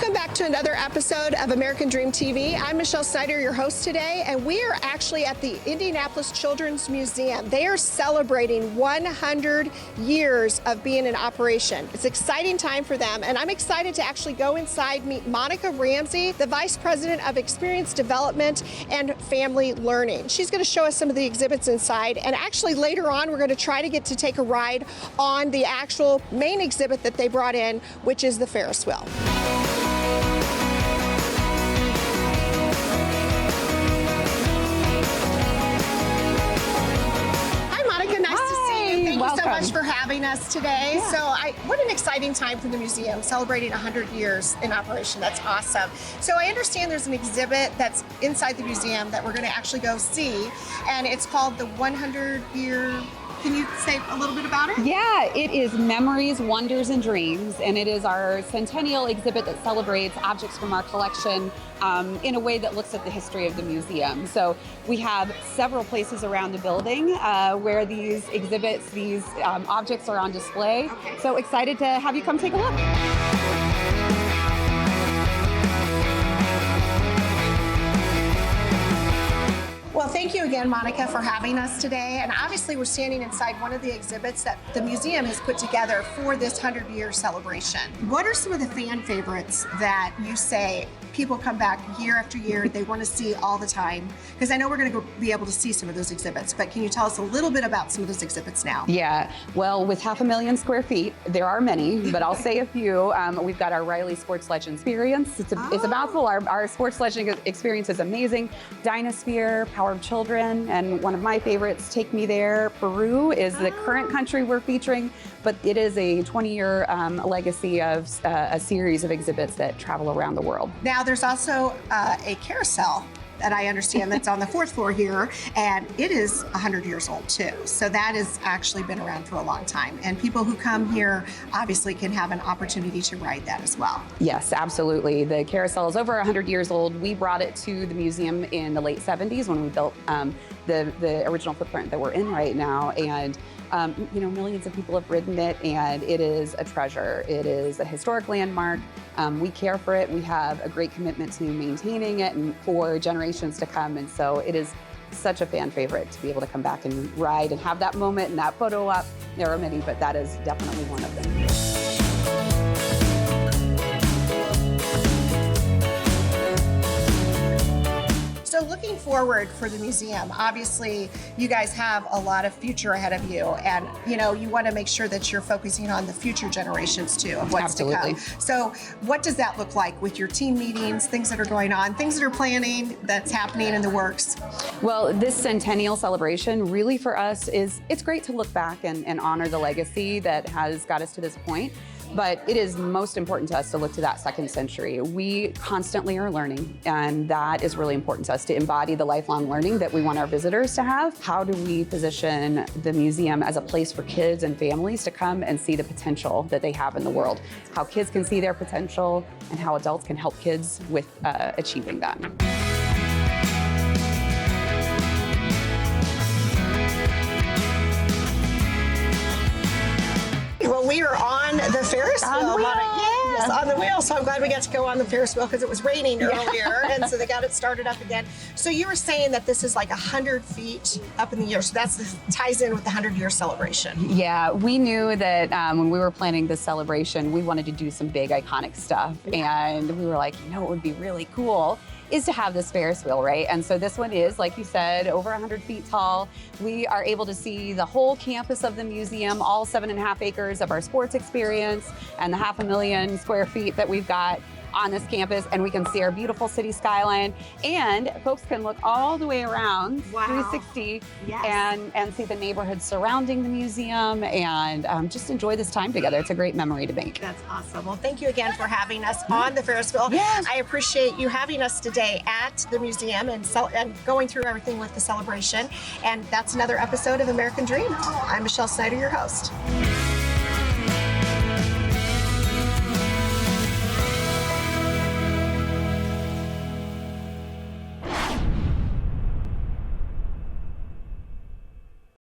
Welcome back to another episode of American Dream TV. I'm Michele Snyder, your host today, and we are actually at the Indianapolis Children's Museum. They are celebrating 100 years of being in operation. It's an exciting time for them, and I'm excited to actually go inside, meet Monica Ramsey, the Vice President of Experience Development and Family Learning. She's going to show us some of the exhibits inside, and actually later on we're going to try to get to take a ride on the actual main exhibit that they brought in, which is the Ferris wheel. Thank you so much for having us today. Yeah. So what an exciting time for the museum, celebrating 100 years in operation. That's awesome. So I understand there's an exhibit that's inside the museum that we're going to actually go see, and it's called the 100-year. Can you say a little bit about it? Yeah, it is Memories, Wonders, and Dreams, and it is our centennial exhibit that celebrates objects from our collection in a way that looks at the history of the museum. So we have several places around the building where these exhibits, these objects are on display. Okay. So excited to have you come take a look. Well, thank you again, Monica, for having us today. And obviously, we're standing inside one of the exhibits that the museum has put together for this 100-year celebration. What are some of the fan favorites that you say people come back year after year, they want to see all the time? Because I know we're going to be able to see some of those exhibits, but can you tell us a little bit about some of those exhibits now? Yeah, well, with 500,000 square feet, there are many, but I'll say a few. We've got our Riley Sports Legend Experience. It's a mouthful. Our Sports Legend Experience is amazing. Dinosphere, Power of Children, and one of my favorites, Take Me There. Peru is the current country we're featuring, but it is a 20-year legacy of a series of exhibits that travel around the world. Now, there's also a carousel that I understand that's on the fourth floor here, and it is 100 years old too. So that has actually been around for a long time. And people who come here obviously can have an opportunity to ride that as well. Yes, absolutely. The carousel is over 100 years old. We brought it to the museum in the late 70s when we built the original footprint that we're in right now. And millions of people have ridden it, and it is a treasure. It is a historic landmark. We care for it. We have a great commitment to maintaining it and for generations to come. And so it is such a fan favorite to be able to come back and ride and have that moment and that photo up. There are many, but that is definitely one of them. So looking forward for the museum, obviously you guys have a lot of future ahead of you, and you want to make sure that you're focusing on the future generations too of what's Absolutely. to come. So what does that look like with your team meetings, things that are going on, things that are planning, that's happening in the works? Well, this centennial celebration really for us it's great to look back and honor the legacy that has got us to this point. But it is most important to us to look to that second century. We constantly are learning, and that is really important to us to embody the lifelong learning that we want our visitors to have. How do we position the museum as a place for kids and families to come and see the potential that they have in the world? How kids can see their potential and how adults can help kids with achieving that. Well, we are on the Ferris wheel. Yes, on the wheel. So I'm glad we got to go on the Ferris wheel because it was raining earlier, and so they got it started up again. So you were saying that this is like 100 feet up in the air. So that ties in with the 100-year celebration. Yeah, we knew that when we were planning this celebration, we wanted to do some big iconic stuff. And we were like, it would be really cool is to have this Ferris wheel, right? And so this one is, like you said, over 100 feet tall. We are able to see the whole campus of the museum, all 7.5 acres of our sports experience, and the 500,000 square feet that we've got on this campus, and we can see our beautiful city skyline, and folks can look all the way around 360 and see the neighborhood surrounding the museum and just enjoy this time together. It's a great memory to make. That's awesome. Well, thank you again for having us on the Ferris wheel. Yes. I appreciate you having us today at the museum and going through everything with the celebration. And that's another episode of American Dream. I'm Michele Snyder, your host.